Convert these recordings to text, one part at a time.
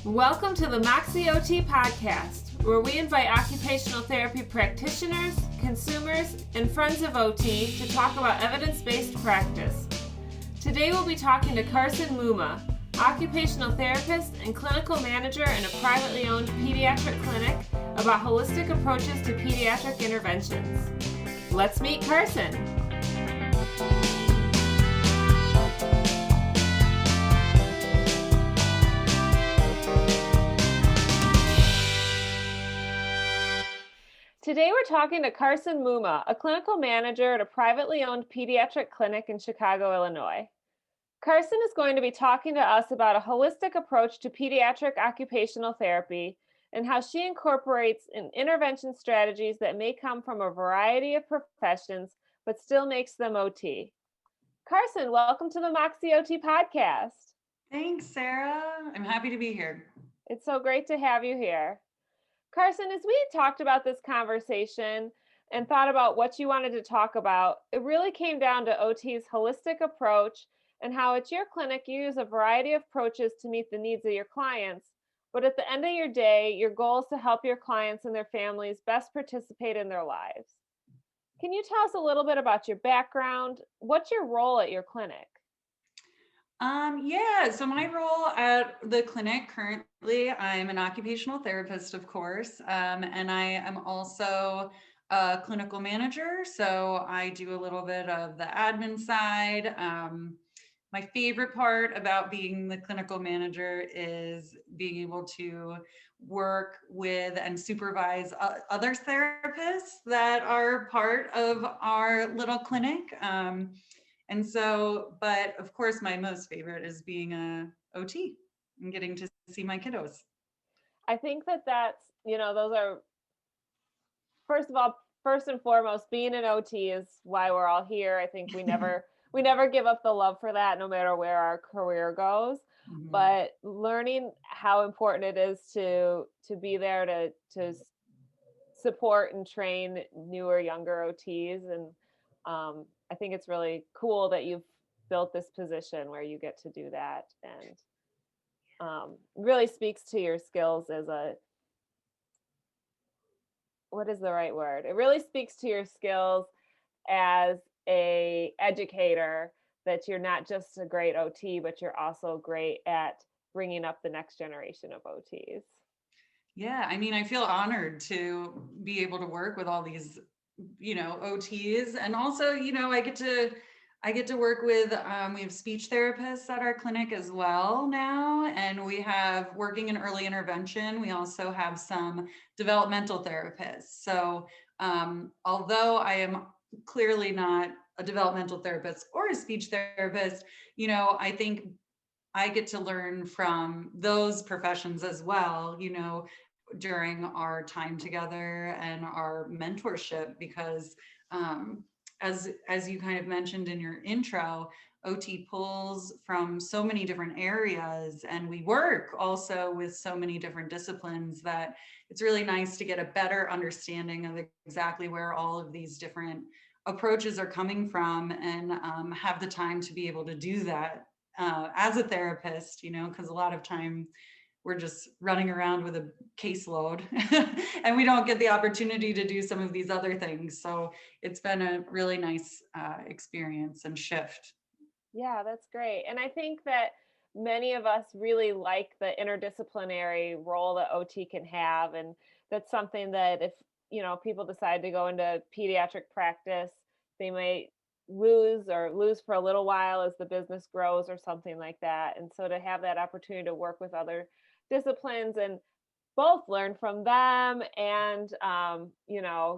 Welcome to the Moxie OT podcast, where we invite occupational therapy practitioners, consumers, and friends of OT to talk about evidence-based practice. Today we'll be talking to Carson Mumma, occupational therapist and clinical manager in a privately owned pediatric clinic, about holistic approaches to pediatric interventions. Let's meet Carson. Today we're talking to Carson Mumma, a clinical manager at a privately owned pediatric clinic in Chicago, Illinois. Carson is going to be talking to us about a holistic approach to pediatric occupational therapy and how she incorporates intervention strategies that may come from a variety of professions, but still makes them OT. Carson, welcome to the Moxie OT podcast. Thanks, Sarah. I'm happy to be here. It's so great to have you here. Carson, as we talked about this conversation and thought about what you wanted to talk about, it really came down to OT's holistic approach and how at your clinic you use a variety of approaches to meet the needs of your clients. But at the end of your day, your goal is to help your clients and their families best participate in their lives. Can you tell us a little bit about your background? What's your role at your clinic? So my role at the clinic currently, I'm an occupational therapist, of course, and I am also a clinical manager. So I do a little bit of the admin side. My favorite part about being the clinical manager is being able to work with and supervise other therapists that are part of our little clinic. But of course, my most favorite is being a OT and getting to see my kiddos. I think that's, those are, first and foremost, being an OT is why we're all here. I think we never give up the love for that, no matter where our career goes. Mm-hmm. But learning how important it is to be there to support and train newer, younger OTs. And I think it's really cool that you've built this position where you get to do that, and really speaks to your skills as what is the right word? It really speaks to your skills as a educator, that you're not just a great OT, but you're also great at bringing up the next generation of OTs. Yeah, I mean, I feel honored to be able to work with all these OTs, and also I get to work with we have speech therapists at our clinic as well now, and we have working in early intervention. We also have some developmental therapists. So although I am clearly not a developmental therapist or a speech therapist, I think I get to learn from those professions as well, during our time together and our mentorship, because as you kind of mentioned in your intro, OT pulls from so many different areas, and we work also with so many different disciplines that it's really nice to get a better understanding of exactly where all of these different approaches are coming from, and have the time to be able to do that as a therapist, because a lot of time we're just running around with a caseload and we don't get the opportunity to do some of these other things. So it's been a really nice experience and shift. Yeah, that's great. And I think that many of us really like the interdisciplinary role that OT can have. And that's something that if, people decide to go into pediatric practice, they might lose for a little while as the business grows or something like that. And so to have that opportunity to work with other disciplines and both learn from them and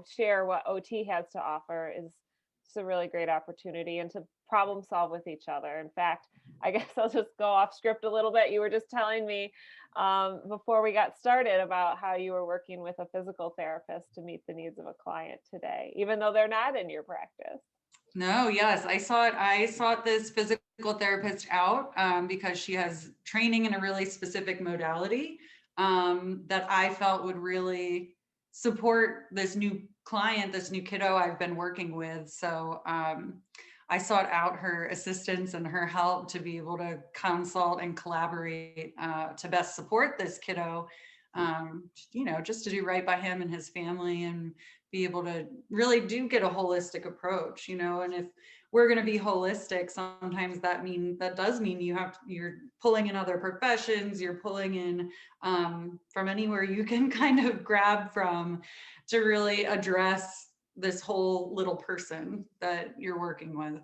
share what OT has to offer is just a really great opportunity, and to problem solve with each other. In fact, I guess I'll just go off script a little bit. You were just telling me before we got started about how you were working with a physical therapist to meet the needs of a client today, even though they're not in your practice. No, yes, I sought this physical therapist out because she has training in a really specific modality that I felt would really support this new client, this new kiddo I've been working with. So I sought out her assistance and her help to be able to consult and collaborate to best support this kiddo, just to do right by him and his family and be able to really do get a holistic approach, and if we're going to be holistic, sometimes that does mean you're pulling in other professions, you're pulling in from anywhere you can kind of grab from to really address this whole little person that you're working with.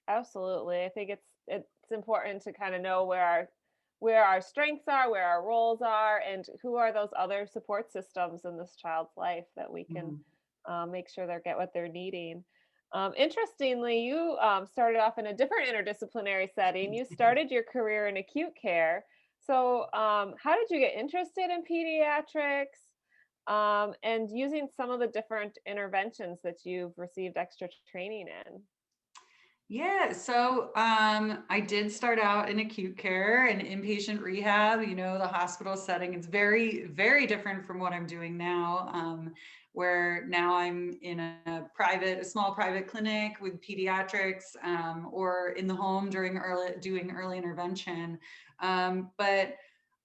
Absolutely. I think it's important to kind of know where our strengths are, where our roles are, and who are those other support systems in this child's life that we can Mhm. make sure they get what they're needing. Interestingly, you started off in a different interdisciplinary setting. You started your career in acute care. So, how did you get interested in pediatrics and using some of the different interventions that you've received extra training in? Yeah, so I did start out in acute care and inpatient rehab, the hospital setting. It's very, very different from what I'm doing now, where now I'm in a small private clinic with pediatrics, or in the home doing early intervention. But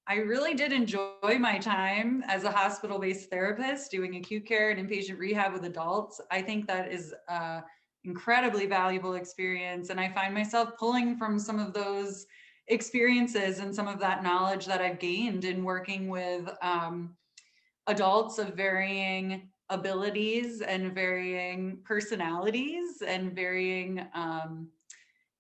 I really did enjoy my time as a hospital-based therapist doing acute care and inpatient rehab with adults. I think that is incredibly valuable experience. And I find myself pulling from some of those experiences and some of that knowledge that I've gained in working with adults of varying abilities and varying personalities and varying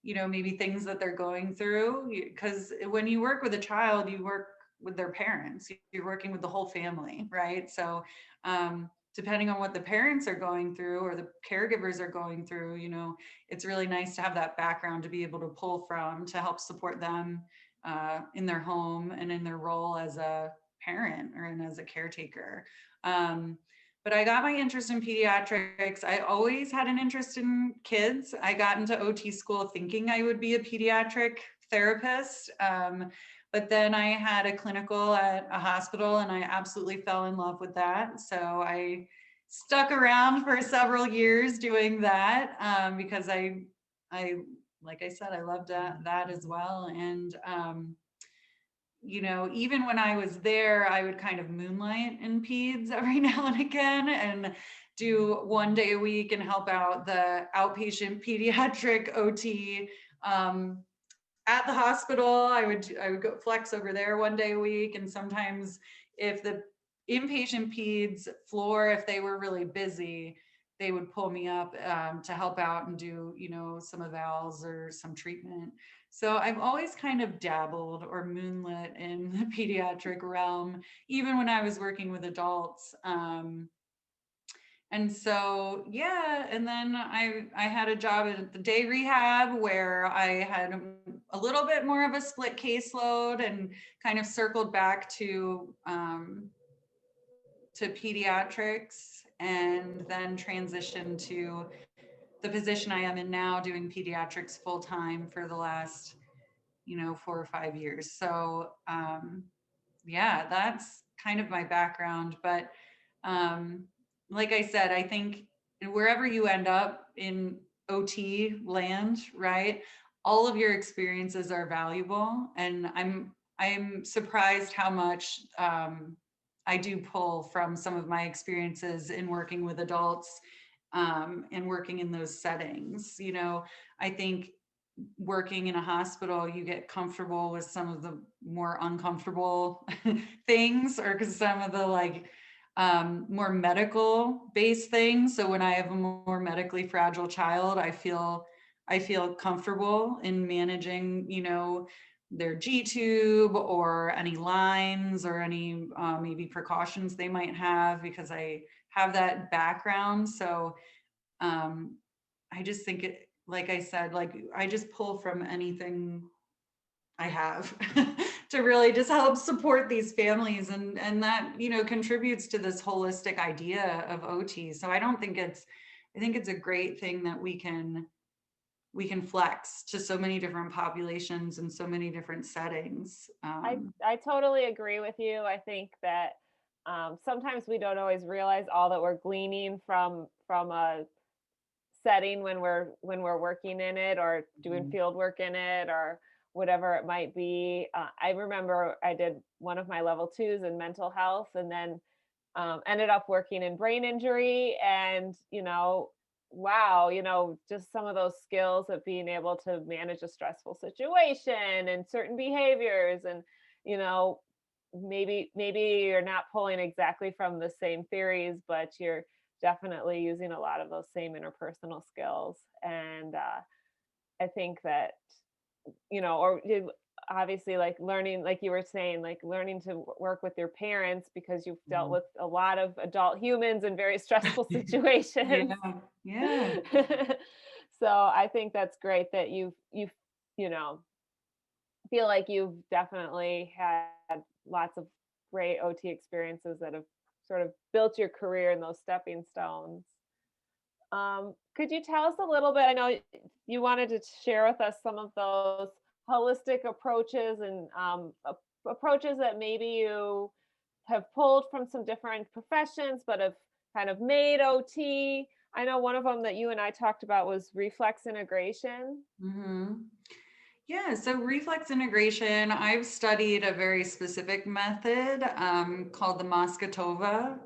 maybe things that they're going through, because when you work with a child, you work with their parents, you're working with the whole family, right? So depending on what the parents are going through or the caregivers are going through, it's really nice to have that background to be able to pull from to help support them in their home and in their role as a parent or as a caretaker. But I got my interest in pediatrics. I always had an interest in kids. I got into OT school thinking I would be a pediatric therapist. But then I had a clinical at a hospital and I absolutely fell in love with that. So I stuck around for several years doing that, because I, like I said, I loved that as well. And even when I was there, I would kind of moonlight in peds every now and again and do one day a week and help out the outpatient pediatric OT at the hospital. I would go flex over there one day a week, and sometimes if the inpatient peds floor, if they were really busy, they would pull me up to help out and do some evals or some treatment. So I've always kind of dabbled or moonlit in the pediatric realm, even when I was working with adults. And so, yeah, and then I had a job at the day rehab where I had a little bit more of a split caseload and kind of circled back to pediatrics, and then transitioned to the position I am in now, doing pediatrics full time for the last 4 or 5 years. So yeah, that's kind of my background. But um, like I said, I think wherever you end up in OT land, right, all of your experiences are valuable, and I'm surprised how much I do pull from some of my experiences in working with adults, and working in those settings. I think working in a hospital, you get comfortable with some of the more uncomfortable things, or because some of the more medical based things. So when I have a more medically fragile child, I feel comfortable in managing, their G tube or any lines or any maybe precautions they might have, because I have that background. So I just think like I said, I just pull from anything I have to really just help support these families, and that contributes to this holistic idea of OT. So I think it's a great thing that we can flex to so many different populations and so many different settings. I totally agree with you. I think that sometimes we don't always realize all that we're gleaning from a setting when we're working in it or doing Mhm. field work in it or whatever it might be. I remember I did one of my level twos in mental health, and then ended up working in brain injury, and wow, just some of those skills of being able to manage a stressful situation and certain behaviors, and you know maybe you're not pulling exactly from the same theories, but you're definitely using a lot of those same interpersonal skills. And I think that obviously, like learning, like you were saying, like learning to work with your parents because you've dealt Mhm. with a lot of adult humans in very stressful situations. Yeah, yeah. So I think that's great that you you know feel like you've definitely had lots of great OT experiences that have sort of built your career in those stepping stones. Could you tell us a little bit? I know you wanted to share with us some of those holistic approaches and approaches that maybe you have pulled from some different professions, but have kind of made OT. I know one of them that you and I talked about was reflex integration. Mhm. Yeah, so reflex integration, I've studied a very specific method called the Moscatova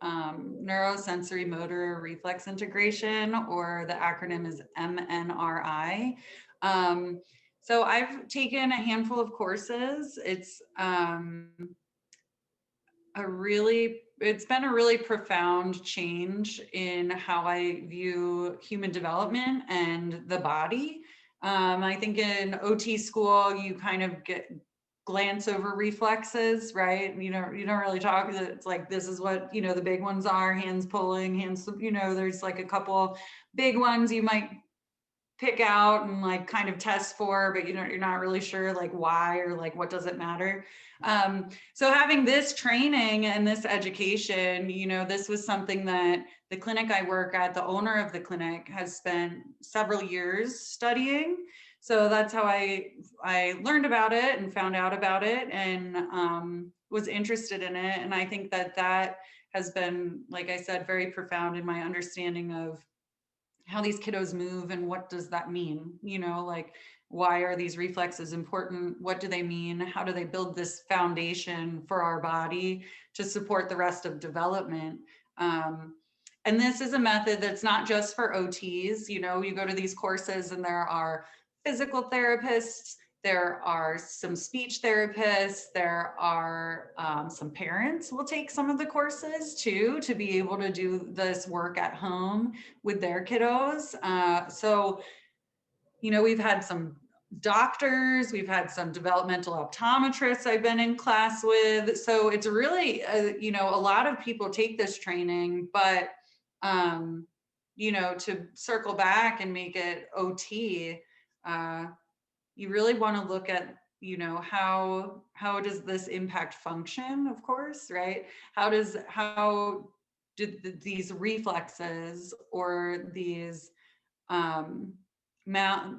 neurosensory motor reflex integration, or the acronym is MNRI. Um, so I've taken a handful of courses. It's been a really profound change in how I view human development and the body. I think in OT school, you kind of glance over reflexes, right? You don't really talk. It's like, this is what, the big ones are: hands pulling, hands, there's like a couple big ones you might pick out and like kind of test for, but you're not really sure like why, or like what does it matter. So having this training and this education, this was something that the clinic I work at, the owner of the clinic, has spent several years studying. So that's how I learned about it and found out about it, and was interested in it. And I think that has been, like I said, very profound in my understanding of how these kiddos move and what does that mean, like, why are these reflexes important? What do they mean? How do they build this foundation for our body to support the rest of development? um, and this is a method that's not just for OTs. You go to these courses and there are physical therapists, there are some speech therapists, there are some parents will take some of the courses too, to be able to do this work at home with their kiddos. We've had some doctors, we've had some developmental optometrists I've been in class with. So it's really, a lot of people take this training, but, to circle back and make it OT, you really want to look at, how does this impact function, of course, right? How did these reflexes, or these um I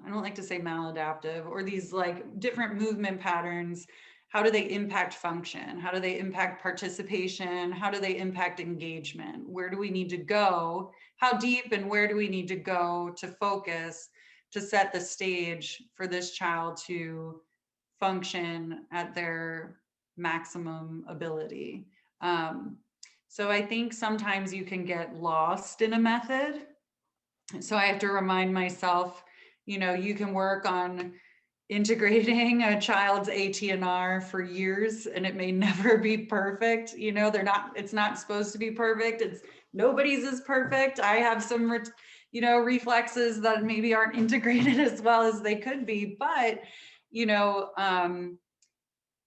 don't like to say maladaptive, or these like different movement patterns, how do they impact function? How do they impact participation? How do they impact engagement? Where do we need to go? How deep and where do we need to go to focus, to set the stage for this child to function at their maximum ability? So I think sometimes you can get lost in a method. So I have to remind myself, you can work on integrating a child's ATNR for years and it may never be perfect. It's not supposed to be perfect. Nobody's is perfect. I have some, reflexes that maybe aren't integrated as well as they could be, but,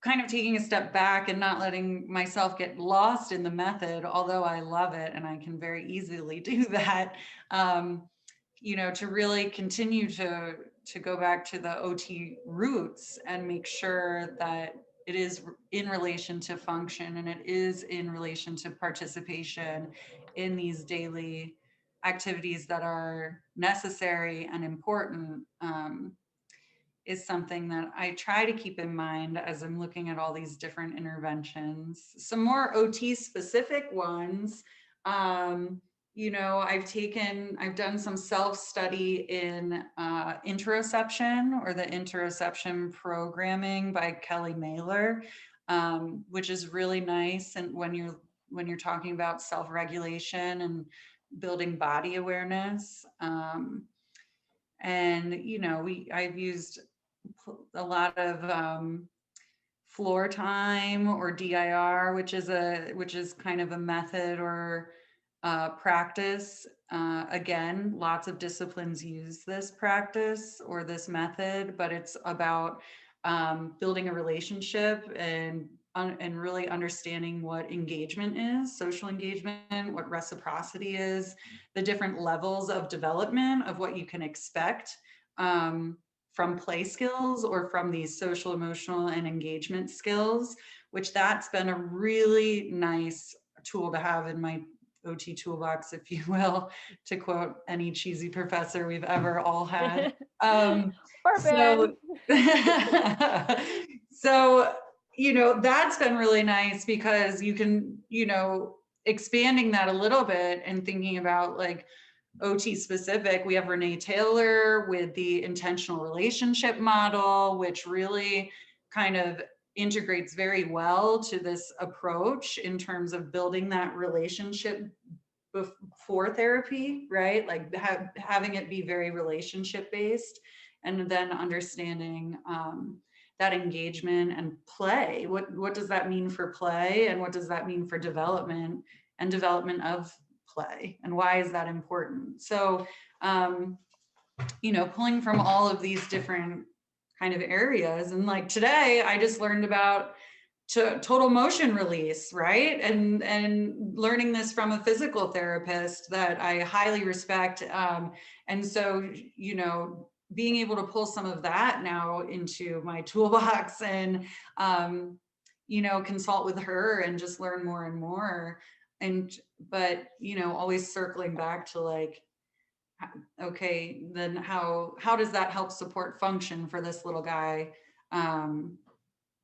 kind of taking a step back and not letting myself get lost in the method, although I love it and I can very easily do that. To really continue to go back to the OT roots and make sure that it is in relation to function, and it is in relation to participation in these daily activities that are necessary and important. Is something that I try to keep in mind as I'm looking at all these different interventions. Some more OT specific ones. I've done some self-study in interoception, or the interoception programming by Kelly Mailer, which is really nice. And when you're talking about self-regulation and building body awareness, and I've used a lot of floor time, or DIR, which is kind of a method or practice. Again, lots of disciplines use this practice or this method, but it's about building a relationship and really understanding what engagement is, social engagement, what reciprocity is, the different levels of development of what you can expect from play skills or from these social, emotional, and engagement skills, which that's been a really nice tool to have in my OT toolbox, if you will, to quote any cheesy professor we've ever all had. Perfect. So, so, that's been really nice, because you can, expanding that a little bit and thinking about like OT specific, we have Renee Taylor with the intentional relationship model, which really kind of integrates very well to this approach in terms of building that relationship before therapy, right? Like having it be very relationship based, and then understanding that engagement and play. What does that mean for play, and what does that mean for development and development of play, and why is that important? So, pulling from all of these different kind of areas, and like today, I just learned about total motion release, right? And learning this from a physical therapist that I highly respect. And so, being able to pull some of that now into my toolbox and, consult with her and just learn more and more. But, always circling back to like, okay, then how does that help support function for this little guy?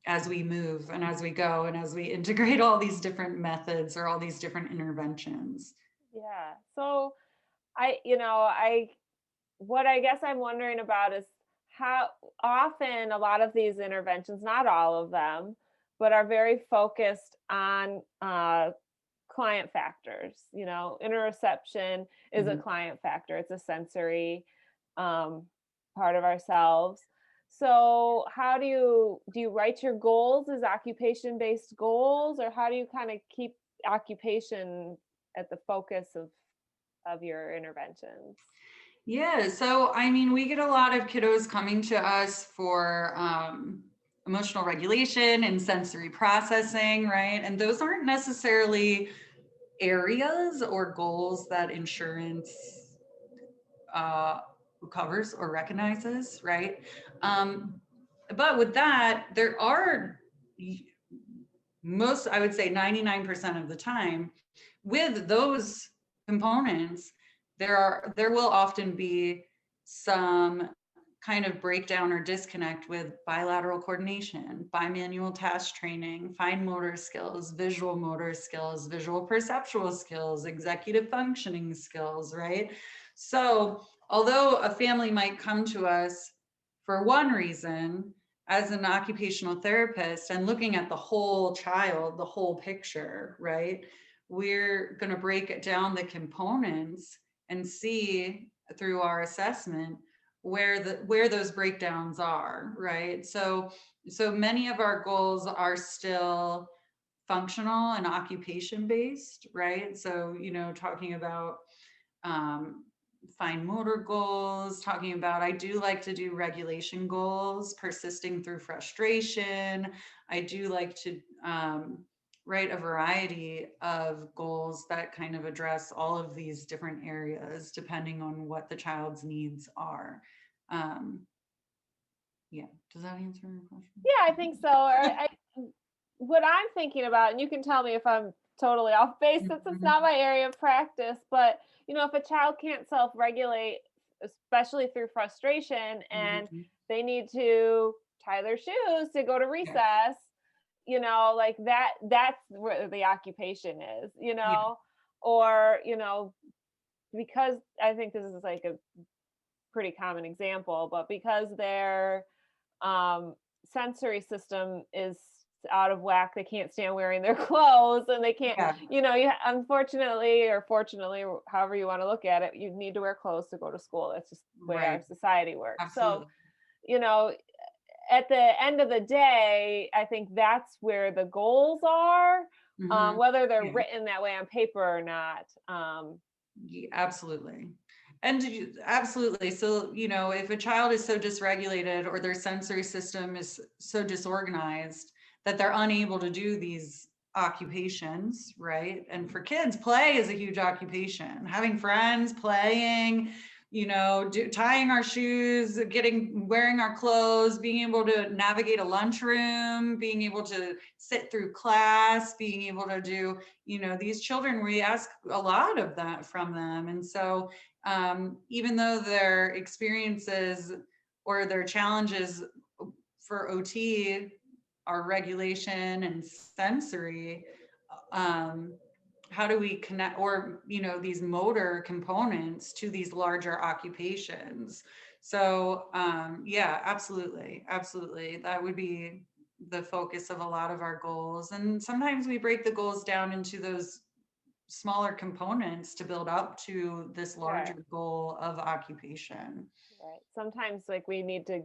As we move and as we go and as we integrate all these different methods or all these different interventions. Yeah. So what I guess I'm wondering about is how often a lot of these interventions, not all of them, but are very focused on client factors. Interoception is a Mhm. client factor, it's a sensory part of ourselves. So how do you write your goals as occupation based goals, or how do you kind of keep occupation at the focus of your interventions? Yeah, so I mean, we get a lot of kiddos coming to us for emotional regulation and sensory processing, right? And those aren't necessarily areas or goals that insurance uh, covers or recognizes, right? But with that, there are I would say 99% of the time, with those components, there will often be some kind of breakdown or disconnect with bilateral coordination, bimanual task training, fine motor skills, visual perceptual skills, executive functioning skills, right? So although a family might come to us for one reason, as an occupational therapist and looking at the whole child, the whole picture, right? We're going to break it down the components and see through our assessment where those breakdowns are, right? So many of our goals are still functional and occupation based, right? So, talking about fine motor goals, talking about, I do like to do regulation goals, persisting through frustration. I do like to write a variety of goals that kind of address all of these different areas depending on what the child's needs are. Um, yeah, does that answer your question? Yeah, I think so. What I'm thinking about, and you can tell me if I'm totally off base since it's Mhm, not my area of practice, but if a child can't self-regulate, especially through frustration, and mhm. they need to tie their shoes to go to Yeah, recess, like that's where the occupation is, yeah, or, because I think this is like a pretty common example, but because their um, sensory system is out of whack, they can't stand wearing their clothes, and they can't, Yeah, unfortunately or fortunately, however you want to look at it, you need to wear clothes to go to school. That's just the way our right. society works. So, Absolutely. you know, at the end of the day, I think that's where the goals are, Hmm. whether they're Yeah. written that way on paper or not. Absolutely. And absolutely. So, if a child is so dysregulated or their sensory system is so disorganized that they're unable to do these occupations, right? And for kids, play is a huge occupation. Having friends, playing, tying our shoes, wearing our clothes, being able to navigate a lunchroom, being able to sit through class, being able to do, these children, we ask a lot of that from them. And so even though their experiences or their challenges for OT are regulation and sensory, um, how do we connect, or these motor components to these larger occupations? So yeah, absolutely, that would be the focus of a lot of our goals. And sometimes we break the goals down into those smaller components to build up to this Right. larger goal of occupation. Right. Sometimes like we need to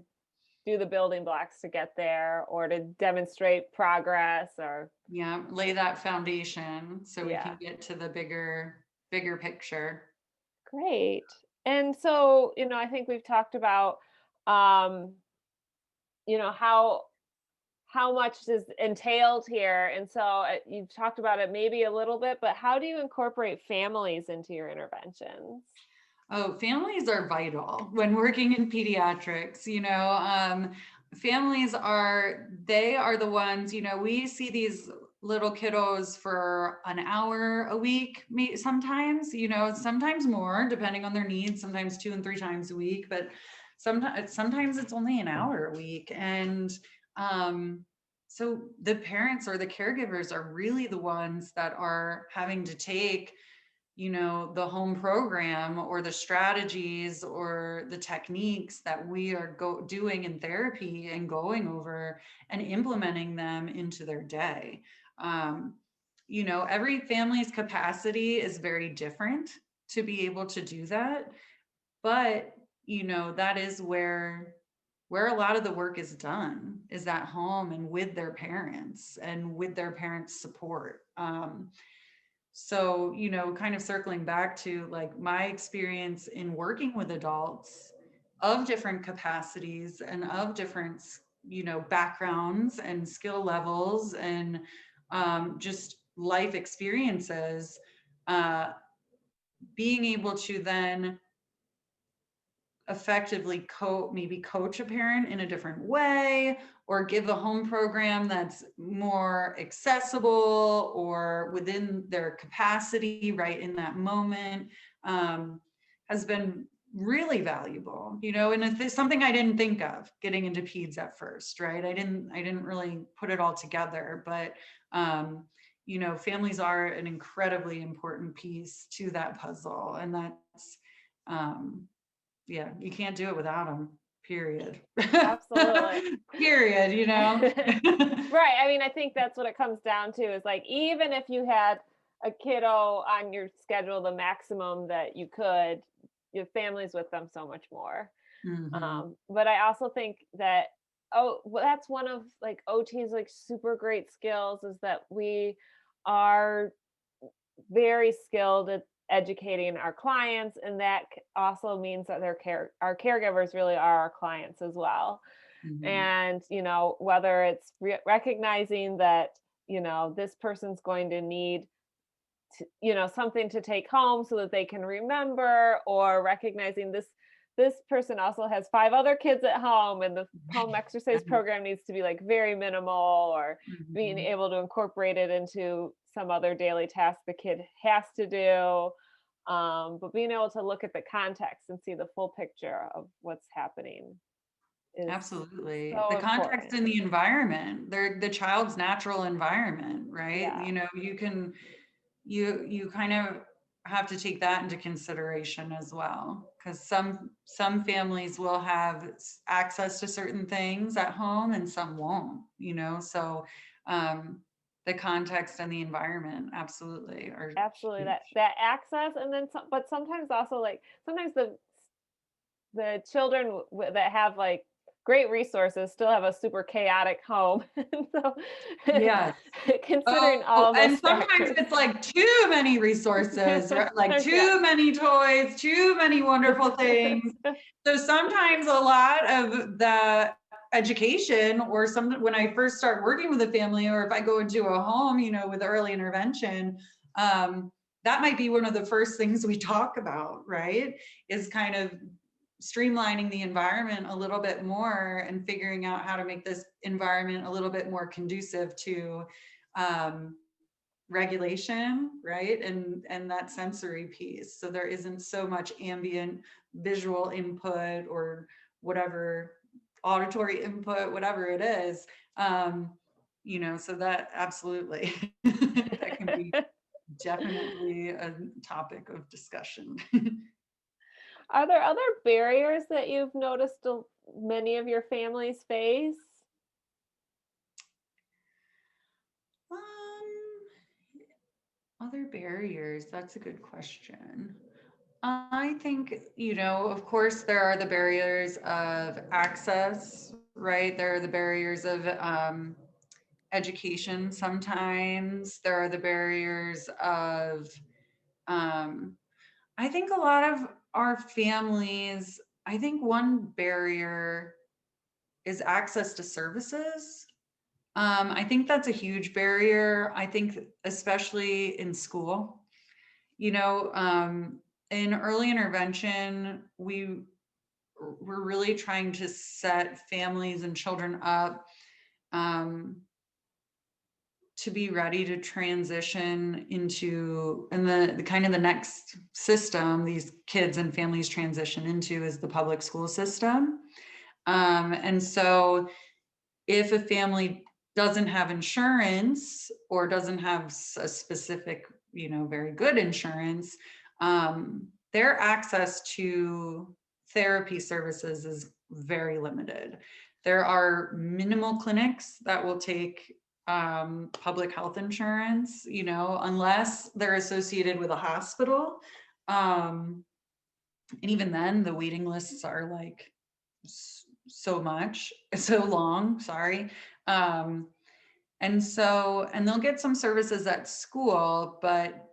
do the building blocks to get there or to demonstrate progress or Yeah, lay that foundation so we can yeah. get to the bigger picture. Great. And so, I think we've talked about um, how much is entailed here. And so you've talked about it maybe a little bit, but how do you incorporate families into your interventions? Oh, families are vital when working in pediatrics. Families they are the ones, we see these little kiddos for an hour a week, sometimes, sometimes more, depending on their needs, sometimes 2 and 3 times a week, but sometimes it's only an hour a week. And so the parents or the caregivers are really the ones that are having to take the home program or the strategies or the techniques that we are doing in therapy and going over and implementing them into their day. um, every family's capacity is very different to be able to do that, but that is where a lot of the work is done, is at home and with their parents and with their parents support. So, kind of circling back to like my experience in working with adults of different capacities and of different, backgrounds and skill levels and just life experiences, uh, being able to then effectively maybe coach a parent in a different way, or give a home program that's more accessible or within their capacity right in that moment, has been really valuable. And it's something I didn't think of getting into peds at first, right? I didn't really put it all together, but families are an incredibly important piece to that puzzle. And that's yeah, you can't do it without them, period. Absolutely. Period. Right. I mean, I think that's what it comes down to is like, even if you had a kiddo on your schedule, the maximum that you could, your family's with them so much more. Hmm. But I also think that, oh, well, that's one of like OT's like super great skills is that we are very skilled at educating our clients, and that also means that our caregivers really are our clients as well. Hmm. And whether it's recognizing that this person's going to need something to take home so that they can remember, or recognizing this person also has 5 other kids at home and the home exercise program needs to be like very minimal, or being Hmm. able to incorporate it into some other daily task the kid has to do. But being able to look at the context and see the full picture of what's happening is Absolutely. The so context important. and the environment, they're the child's natural environment, right? Yeah. You kind of have to take that into consideration as well, because some families will have access to certain things at home and some won't, you know. So the context and the environment absolutely are Absolutely, huge. that access, and then some, but sometimes also like sometimes the children that have like great resources still have a super chaotic home. And so Yes. considering Oh, all and those sometimes factors. it's like too many resources, right? Like Yeah. too many toys, too many wonderful things. So sometimes a lot of the education, or some, when I first start working with a family, or if I go into a home, you know, with early intervention, that might be one of the first things we talk about, right? Is kind of streamlining the environment a little bit more and figuring out how to make this environment a little bit more conducive to um, regulation, right? And that sensory piece. So there isn't so much ambient visual input or whatever, auditory input, whatever it is. You know, so that absolutely that can be definitely a topic of discussion. Are there other barriers that you've noticed many of your families face? Other barriers, that's a good question. I think, you know, of course, there are the barriers of access, right? There are the barriers of education sometimes. There are the barriers of, um, I think a lot of our families, I think one barrier is access to services. I think that's a huge barrier. I think, especially in school, you know, in early intervention, we're really trying to set families and children up um, to be ready to transition into, and the kind of the next system these kids and families transition into is the public school system. And so if a family doesn't have insurance or doesn't have a specific, you know, very good insurance, their access to therapy services is very limited. There are minimal clinics that will take public health insurance, you know, unless they're associated with a hospital. Um, and even then, the waiting lists are like so long, sorry. Um, and they'll get some services at school, but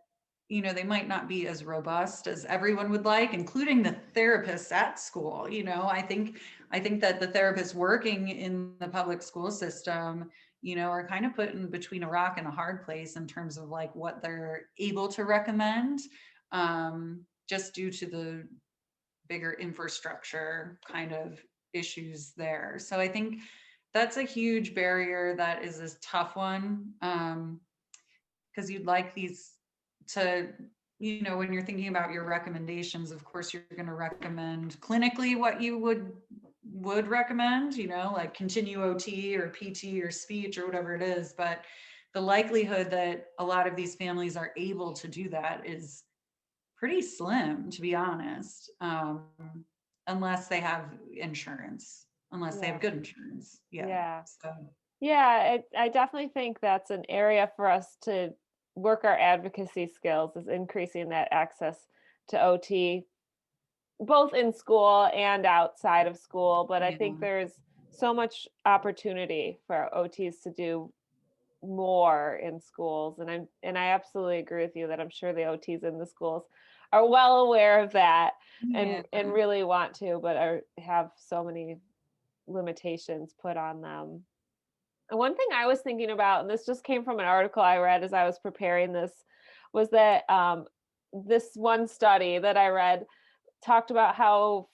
you know, they might not be as robust as everyone would like, including the therapists at school. You know, I think that the therapists working in the public school system, you know, are kind of put in between a rock and a hard place in terms of like what they're able to recommend, just due to the bigger infrastructure kind of issues there. So I think that's a huge barrier that is a tough one, because you'd like these to, you know, when you're thinking about your recommendations, of course you're going to recommend clinically what you would recommend, you know, like continue OT or PT or speech or whatever it is. But the likelihood that a lot of these families are able to do that is pretty slim, to be honest, unless they have insurance, unless they Yeah. have good insurance. Yeah. Yeah. So, Yeah, I definitely think that's an area for us to work our advocacy skills, is increasing that access to OT, both in school and outside of school. But I think yeah. there's so much opportunity for OTs to do more in schools. And I absolutely agree with you that I'm sure the OTs in the schools are well aware of that, Yeah. and really want to, but have so many limitations put on them. And one thing I was thinking about, and this just came from an article I read as I was preparing this, was that this one study that I read talked about how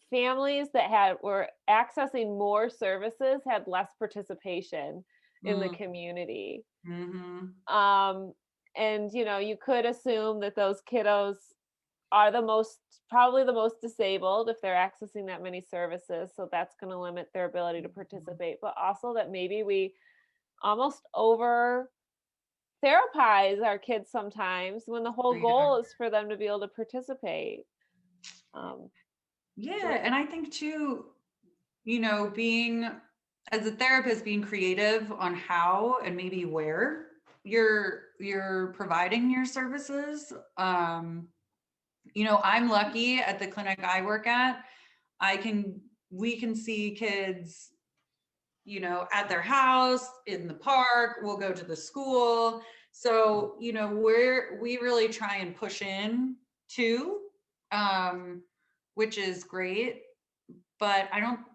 families that were accessing more services had less participation in the community. Mm-hmm. Um, and you know, you could assume that those kiddos are probably the most disabled if they're accessing that many services. So that's going to limit their ability to participate, but also that maybe we almost overthink therapize our kids sometimes when the whole Yeah. goal is for them to be able to participate. Um, Yeah, so and I think too, being as a therapist, being creative on how and maybe where you're providing your services. I'm lucky at the clinic I work at. I can we can see kids, at their house, in the park, we'll go to the school. So, we really try and push in too, um, which is great. But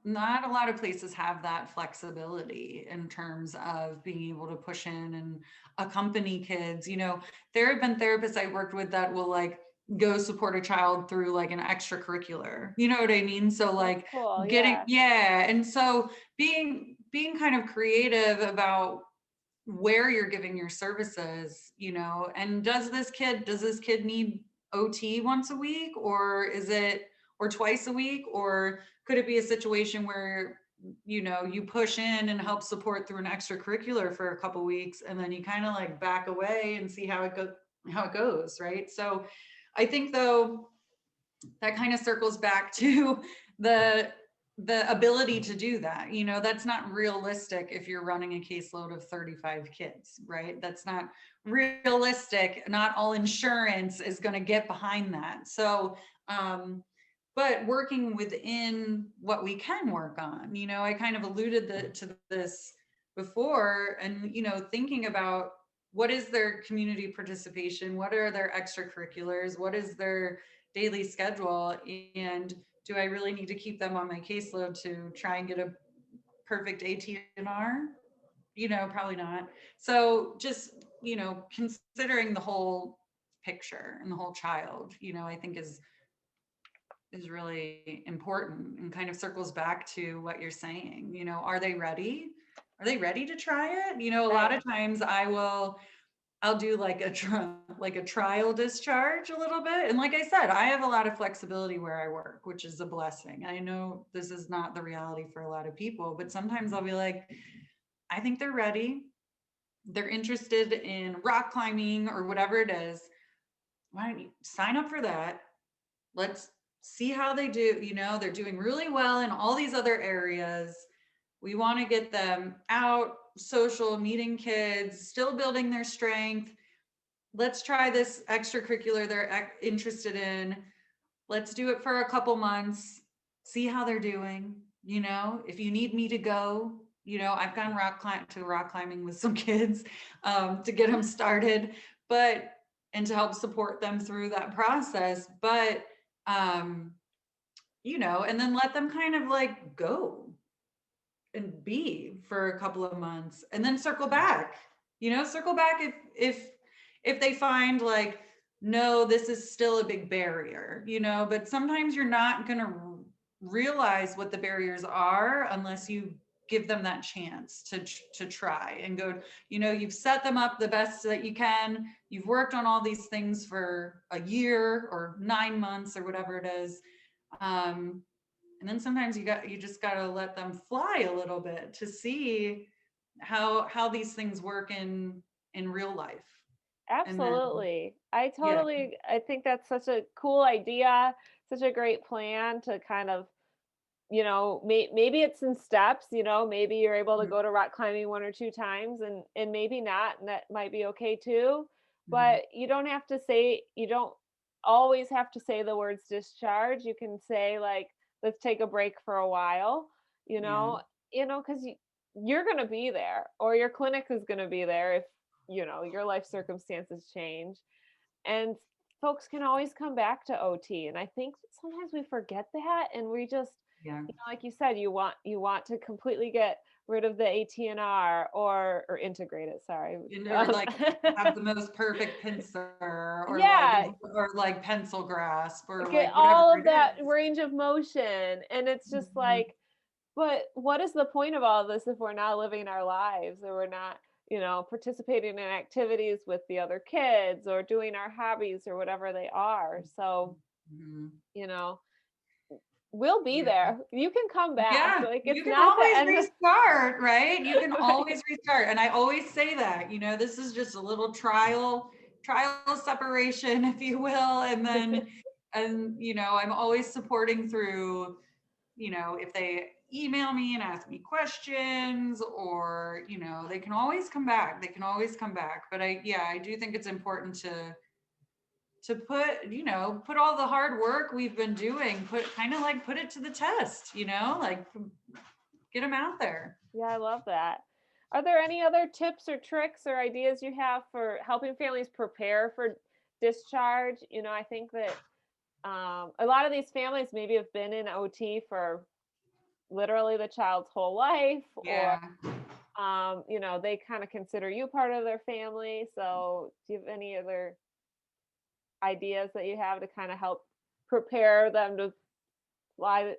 not a lot of places have that flexibility in terms of being able to push in and accompany kids. There have been therapists I worked with that will like go support a child through like an extracurricular. You know what I mean? So that's like cool. getting, Yeah, yeah. And so being kind of creative about where you're giving your services, and does this kid need OT once a week, or twice a week, or could it be a situation where you push in and help support through an extracurricular for a couple weeks, and then you kind of like back away and see how it goes, right? So I think though that kind of circles back to the the ability to do that. That's not realistic if you're running a caseload of 35 kids, right? That's not realistic. Not all insurance is going to get behind that. So but working within what we can work on, I kind of alluded to this before, and thinking about what is their community participation, what are their extracurriculars, what is their daily schedule, and do I really need to keep them on my caseload to try and get a perfect ATNR? Probably not. So just, considering the whole picture and the whole child, I think is really important, and kind of circles back to what you're saying. Are they ready? Are they ready to try it? A lot right. of times I'll do like like a trial discharge a little bit. And like I said, I have a lot of flexibility where I work, which is a blessing. I know this is not the reality for a lot of people, but sometimes I'll be like, I think they're ready. They're interested in rock climbing or whatever it is. Why don't you sign up for that? Let's see how they do. They're doing really well in all these other areas. We want to get them out, social, meeting kids, still building their strength. Let's try this extracurricular they're interested in. Let's do it for a couple months, see how they're doing. If you need me to go, I've gone rock climbing with some kids, to get them started, and to help support them through that process. But, and then let them kind of like go and be for a couple of months, and then circle back if they find like, no, this is still a big barrier, but sometimes you're not going to realize what the barriers are unless you give them that chance to try and go. You've set them up the best that you can, you've worked on all these things for a year or 9 months or whatever it is. And then sometimes you just got to let them fly a little bit to see how these things work in real life. And then, Absolutely. yeah. I think that's such a cool idea, such a great plan to kind of, maybe it's in steps, maybe you're able to Mhm, go to rock climbing 1 or 2 times and maybe not, and that might be okay too. mhm, But you don't always have to say the words discharge. You can say like, let's take a break for a while, you yeah, know, because you're going to be there or your clinic is going to be there if, your life circumstances change. And folks can always come back to OT. And I think sometimes we forget that and we just, yeah. like you said, you want to completely get rid of the ATNR or integrate it, sorry. Or like have the most perfect pincer, Yeah, or like pencil grasp, or get like whatever all of it that is. range of motion. And it's just Mhm, like, but what is the point of all of this if we're not living our lives or we're not, participating in activities with the other kids or doing our hobbies or whatever they are? So, mhm. you know, we'll be Yeah. there. You can come back. Yeah, Like, you it's can not the always end of restart, right? You can right. always restart. And I always say that, this is just a little trial separation, if you will. I'm always supporting through, if they email me and ask me questions, or, they can always come back. They can always come back. But I do think it's important to put all the hard work we've been doing, put it to the test, like get them out there. Yeah, I love that. Are there any other tips or tricks or ideas you have for helping families prepare for discharge? I think that a lot of these families maybe have been in OT for literally the child's whole life, or Yeah. they kind of consider you part of their family. So, do you have any other ideas that you have to kind of help prepare them to fly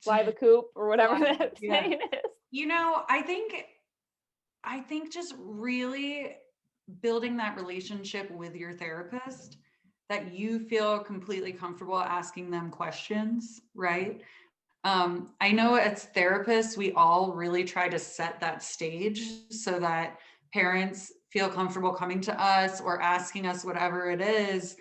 fly the coop or whatever Fly. that Yeah. saying is? I think just really building that relationship with your therapist, that you feel completely comfortable asking them questions, right? I know as therapists, we all really try to set that stage so that parents feel comfortable coming to us or asking us whatever it is.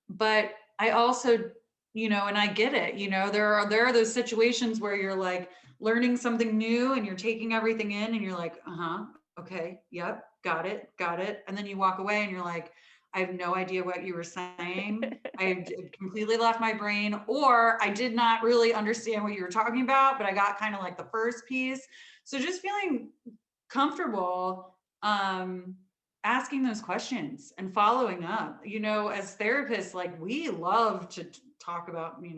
But I also, and I get it, there are those situations where you're like learning something new and you're taking everything in and you're like, uh-huh, okay, yep, got it, got it. And then you walk away and you're like, I have no idea what you were saying. Completely left my brain, or I did not really understand what you were talking about, but I got kind of like the first piece. So just feeling comfortable asking those questions and following up. As therapists, like we love to talk about, we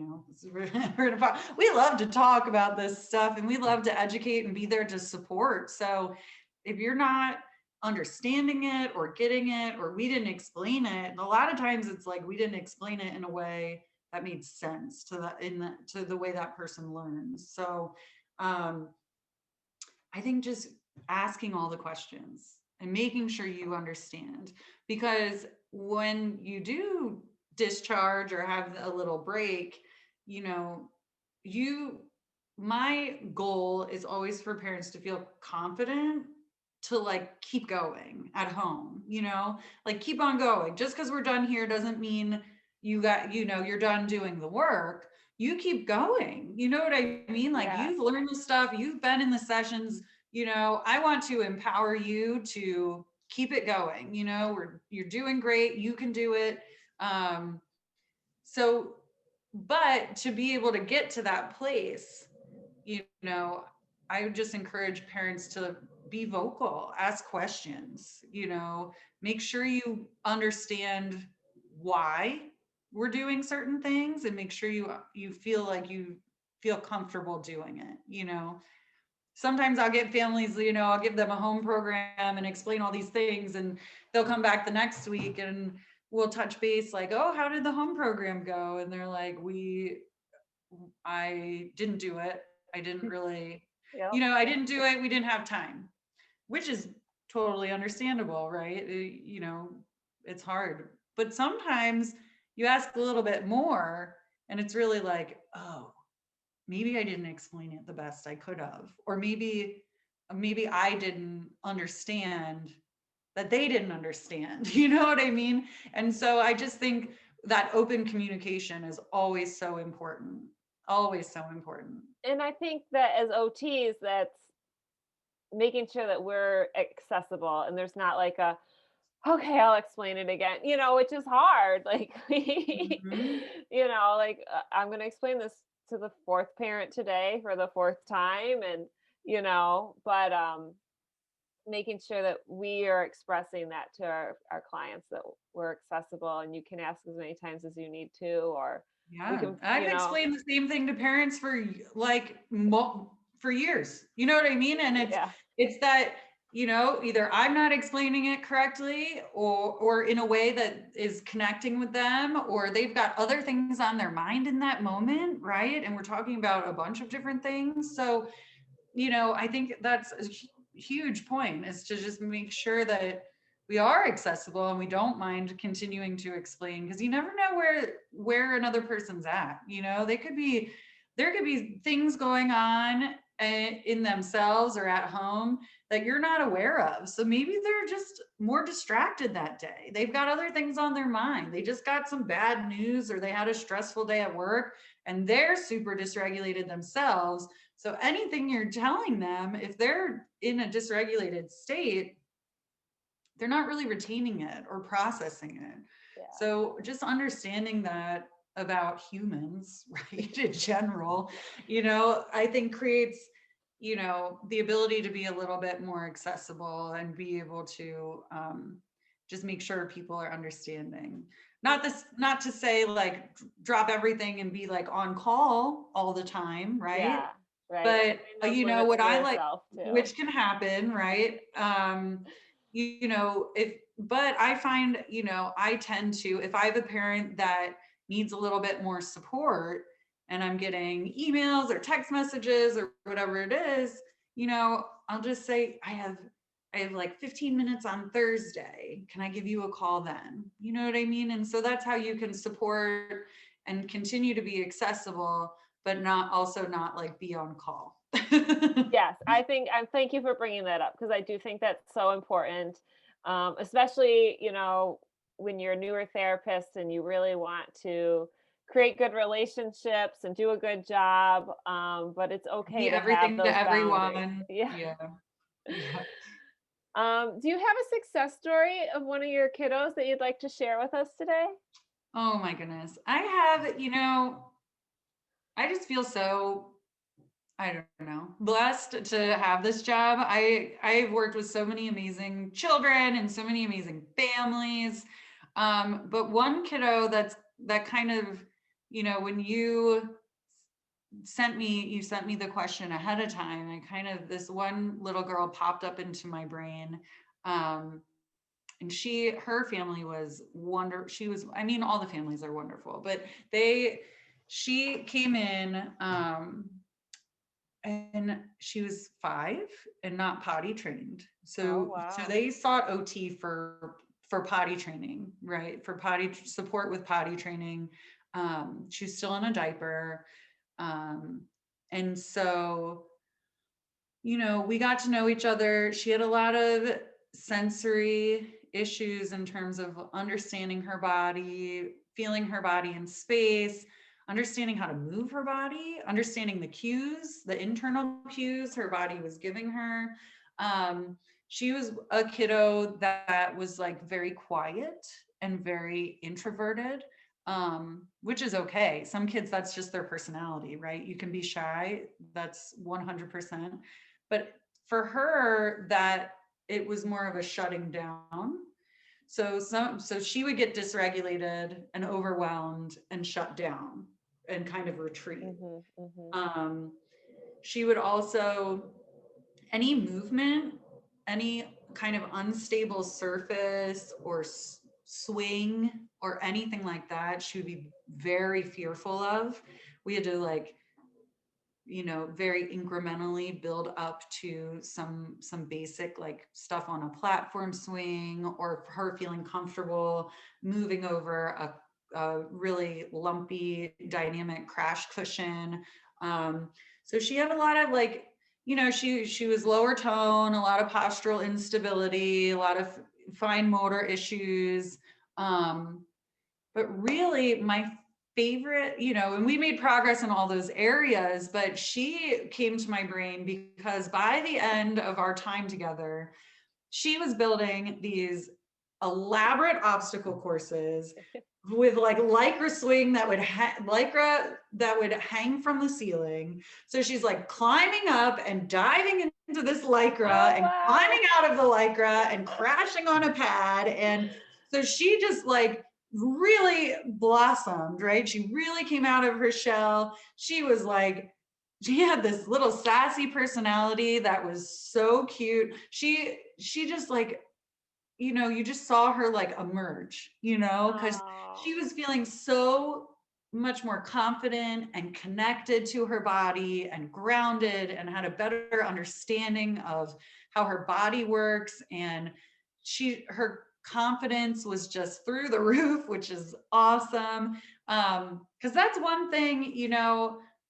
love to talk about this stuff, and we love to educate and be there to support. So if you're not understanding it or getting it, or we didn't explain it, a lot of times it's like we didn't explain it in a way that made sense to the way that person learns. So I think just asking all the questions and making sure you understand, because when you do discharge or have a little break, you know, you my goal is always for parents to feel confident to like keep going at home, like keep on going. Just because we're done here doesn't mean you're done doing the work. You keep going. You know what I mean? Like Yes. you've learned the stuff, you've been in the sessions, I want to empower you to keep it going. You're doing great. You can do it. Um, so, but to be able to get to that place, you know, I would just encourage parents to be vocal, ask questions, make sure you understand why we're doing certain things, and make sure you feel like you feel comfortable doing it. Sometimes I'll get families, I'll give them a home program and explain all these things, and they'll come back the next week and we'll touch base like, oh, how did the home program go? And they're like, I didn't do it. I didn't really, Yep. I didn't do it. We didn't have time, which is totally understandable, right? It's hard. But sometimes you ask a little bit more and it's really like, oh, maybe I didn't explain it the best I could have. Or maybe I didn't understand that they didn't understand. You know what I mean? And so I just think that open communication is always so important. Always so important. And I think that as OTs, that's making sure that we're accessible and there's not like a, okay, I'll explain it again, which is hard. Like, Mhm. like I'm going to explain this to the fourth parent today for the fourth time. And, but making sure that we are expressing that to our clients, that we're accessible and you can ask as many times as you need to, or we Yeah, can, I've explained the same thing to parents for like for years. You know what I mean? And it's yeah, it's that, either I'm not explaining it correctly, or in a way that is connecting with them, or they've got other things on their mind in that moment, right? And we're talking about a bunch of different things. So, I think that's a huge point, is to just make sure that we are accessible and we don't mind continuing to explain, because you never know where another person's at. They could be there could be things going on in themselves or at home that you're not aware of. So maybe they're just more distracted that day. They've got other things on their mind. They just got some bad news or they had a stressful day at work and they're super dysregulated themselves. So anything you're telling them, if they're in a dysregulated state, they're not really retaining it or processing it. Yeah. So just understanding that about humans, right, in general, I think creates, the ability to be a little bit more accessible and be able to just make sure people are understanding. Not to say like drop everything and be like on call all the time, right? Yeah. Right. But Setting those limits what for I like, yourself too. which can happen, right? If but I find, I tend to, if I have a parent that needs a little bit more support and I'm getting emails or text messages or whatever it is, I'll just say I have like 15 minutes on Thursday. Can I give you a call then? You know what I mean? And so that's how you can support and continue to be accessible, but not like be on call. Yes, I think thank you for bringing that up because I do think that's so important, especially when you're a newer therapist and you really want to create good relationships and do a good job. But it's okay Be to have everything to those boundaries. everyone. Yeah. Yeah. Yeah. Do you have a success story of one of your kiddos that you'd like to share with us today? Oh my goodness. I have, I just feel so, I don't know, blessed to have this job. I've worked with so many amazing children and so many amazing families. But one kiddo that kind of, when you sent me the question ahead of time, I kind of, this one little girl popped up into my brain. And her family was I mean, all the families are wonderful, but she came in, and she was 5 and not potty trained. Oh, So wow. they sought OT for potty training, right? For potty support with potty training. She's still in a diaper. And so, we got to know each other. She had a lot of sensory issues in terms of understanding her body, feeling her body in space, understanding how to move her body, understanding the cues, the internal cues her body was giving her. She was a kiddo that was like very quiet and very introverted, which is okay. Some kids, that's just their personality, right? You can be shy, that's 100%. But for her, that it was more of a shutting down. So she would get dysregulated and overwhelmed and shut down and kind of retreat. Mhm. Mhm. Um, she would also, any movement, any kind of unstable surface or swing or anything like that, she would be very fearful of. We had to like, very incrementally build up to some basic like stuff on a platform swing, or her feeling comfortable moving over a really lumpy dynamic crash cushion. So she had a lot of like, she was lower tone, a lot of postural instability, a lot of fine motor issues. But really my favorite, and we made progress in all those areas, but she came to my brain because by the end of our time together, she was building these elaborate obstacle courses with like lycra swing that would lycra that would hang from the ceiling. So she's like climbing up and diving into this lycra Oh, and wow. climbing out of the lycra and crashing on a pad. And so she just like really blossomed, right? She really came out of her shell. She had this little sassy personality that was so cute. She just like, you just saw her like emerge, because she Oh. was feeling so much more confident and connected to her body and grounded and had a better understanding of how her body works. And her confidence was just through the roof, which is awesome. Because that's one thing,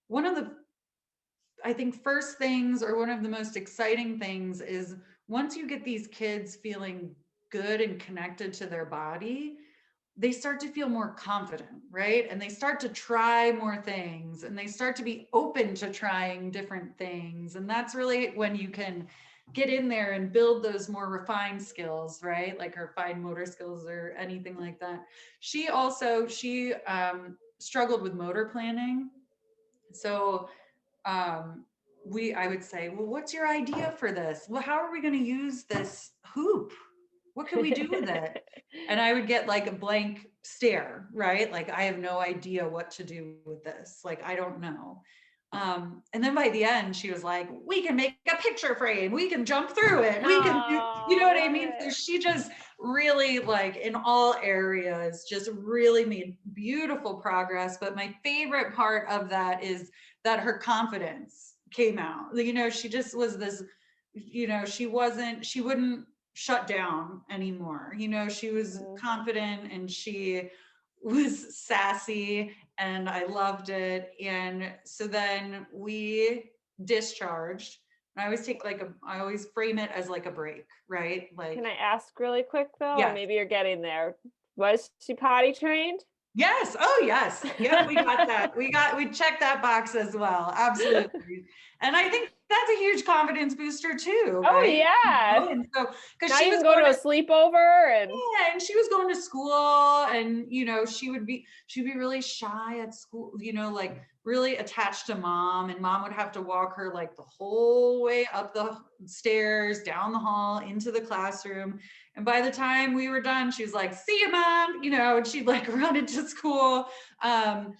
one of the, I think, first things, or one of the most exciting things, is once you get these kids feeling good and connected to their body, they start to feel more confident, right? And they start to try more things, and they start to be open to trying different things. And that's really when you can get in there and build those more refined skills, right? Like her fine motor skills or anything like that. She struggled with motor planning. So I would say, well, what's your idea for this? Well, how are we going to use this hoop? What can we do with it? And I would get like a blank stare, right? Like, I have no idea what to do with this. Like, I don't know. And then by the end, she was like, we can make a picture frame. We can jump through it. We can do, you know Oh, what I love mean? So it. she just really, like, in all areas, just really made beautiful progress. But my favorite part of that is that her confidence came out. You know, she just was this, you know, she wouldn't shut down anymore. You know, she was Mhm. confident and she was sassy, and I loved it. And so then we discharged. And I always take like I always frame it as like a break, right? Can Like, I ask really quick though, or yes, maybe you're getting there? Was she potty trained? yes. Oh, yes. Yep. We got that. We checked that box as well. Absolutely. And I think that's a huge confidence booster too, Oh right? You yeah. know, and so, because Now she you was can go going to a to, sleepover and yeah, and she was going to school, and, you know, she'd be really shy at school, you know, like really attached to mom, and mom would have to walk her like the whole way up the stairs, down the hall, into the classroom. And by the time we were done, she was like, see you, mom, you know, and she'd like run into school. Um,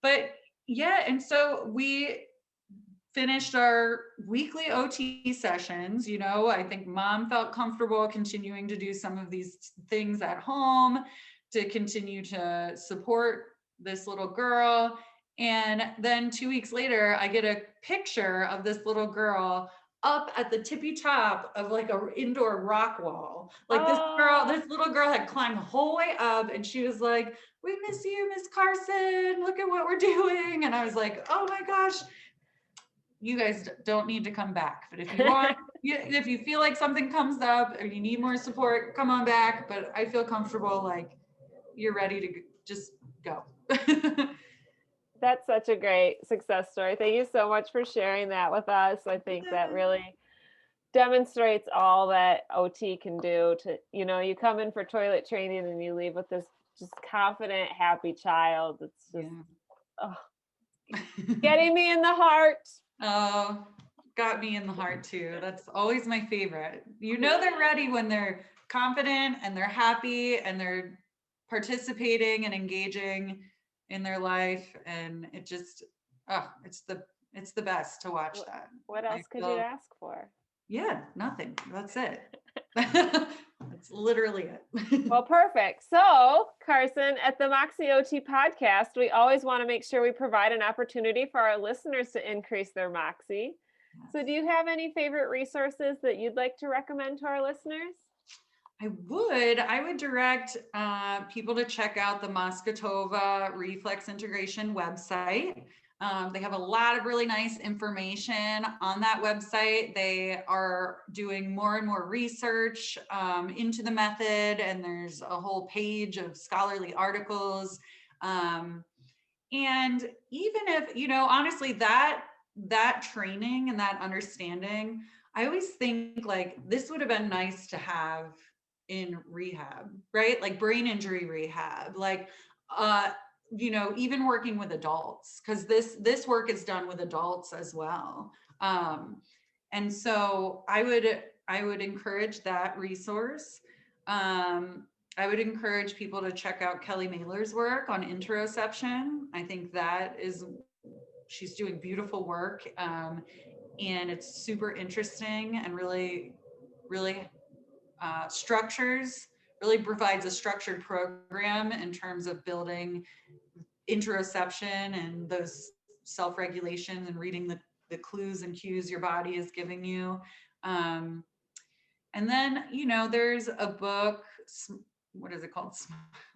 but yeah, and so we finished our weekly OT sessions. You know, I think mom felt comfortable continuing to do some of these things at home to continue to support this little girl. And then 2 weeks later, I get a picture of this little girl up at the tippy top of like a indoor rock wall. Like, oh, this little girl had climbed the whole way up, and she was like, we miss you, Miss Carson. Look at what we're doing. And I was like, oh my gosh, you guys don't need to come back. But if you want, if you feel like something comes up or you need more support, come on back. But I feel comfortable, like, you're ready to just go. that's such a great success story. Thank you so much for sharing that with us. I think that really demonstrates all that OT can do to, you come in for toilet training and you leave with this just confident, happy child. It's just, Yeah. oh, getting me in the heart. Oh, got me in the heart too. That's always my favorite. You know, they're ready when they're confident and they're happy and they're participating and engaging in their life. And it just, oh, it's the best to watch What, that. what I else could you feel, ask for? yeah, nothing. That's it. That's literally it. Well, perfect. So, Carson, at the Moxie OT podcast, we always want to make sure we provide an opportunity for our listeners to increase their Moxie. So, do you have any favorite resources that you'd like to recommend to our listeners? I would direct people to check out the Moscatova Reflex Integration website. They have a lot of really nice information on that website. They are doing more and more research into the method, and there's a whole page of scholarly articles. And even if, you know, honestly, that training and that understanding, I always think like this would have been nice to have in rehab, right? Like brain injury rehab, like uh you know, even working with adults, because this work is done with adults as well. And so I would encourage that resource. I would encourage people to check out Kelly Mailer's work on interoception. I think she's doing beautiful work, and it's super interesting and really really provides a structured program in terms of building interoception and those self-regulations and reading the clues and cues your body is giving you. Um, and then, you know, there's a book, what is it called?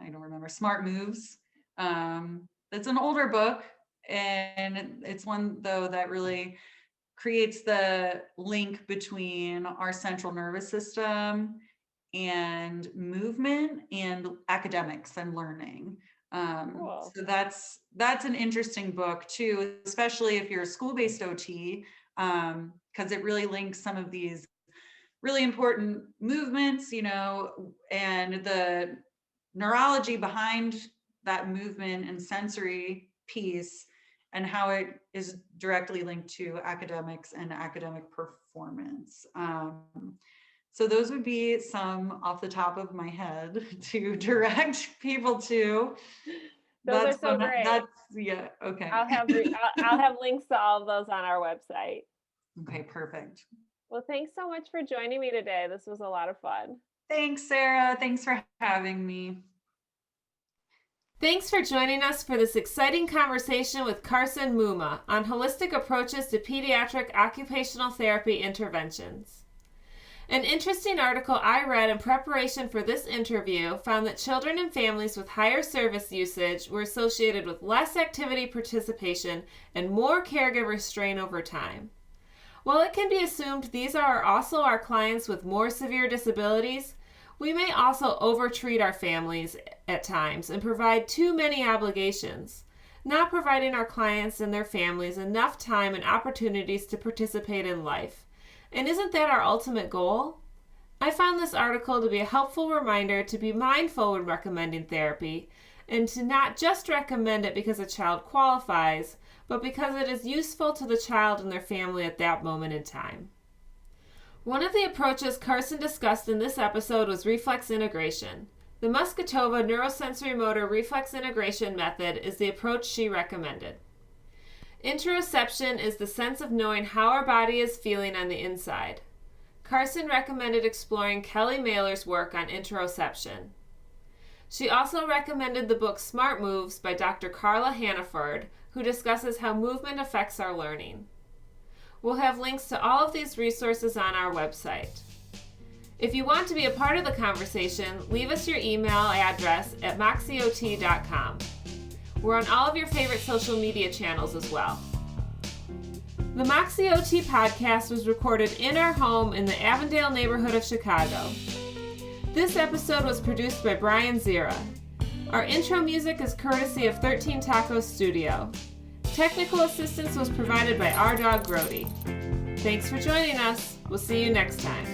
I don't remember, Smart Moves. That's an older book, And it's one though that really creates the link between our central nervous system and movement and academics and learning. Cool. So that's an interesting book too, especially if you're a school-based OT, because it really links some of these really important movements, and the neurology behind that movement and sensory piece, and how it is directly linked to academics and academic performance. So those would be some off the top of my head to direct people to. Those are That's so one. great. That's yeah. Okay. I'll have links to all of those on our website. Okay. Perfect. Well, thanks so much for joining me today. This was a lot of fun. Thanks, Sarah. Thanks for having me. Thanks for joining us for this exciting conversation with Carson Mumma on holistic approaches to pediatric occupational therapy interventions. An interesting article I read in preparation for this interview found that children and families with higher service usage were associated with less activity participation and more caregiver strain over time. While it can be assumed these are also our clients with more severe disabilities, we may also overtreat our families at times and provide too many obligations, not providing our clients and their families enough time and opportunities to participate in life. And isn't that our ultimate goal? I found this article to be a helpful reminder to be mindful when recommending therapy and to not just recommend it because a child qualifies, but because it is useful to the child and their family at that moment in time. One of the approaches Carson discussed in this episode was reflex integration. The Muscatova neurosensory motor reflex integration method is the approach she recommended. Interoception is the sense of knowing how our body is feeling on the inside. Carson recommended exploring Kelly Mailer's work on interoception. She also recommended the book Smart Moves by Dr. Carla Hannaford, who discusses how movement affects our learning. We'll have links to all of these resources on our website. If you want to be a part of the conversation, leave us your email address at moxiot.com. We're on all of your favorite social media channels as well. The Moxie OT podcast was recorded in our home in the Avondale neighborhood of Chicago. This episode was produced by Brian Zira. Our intro music is courtesy of 13 Tacos Studio. Technical assistance was provided by our dog Grody. Thanks for joining us. We'll see you next time.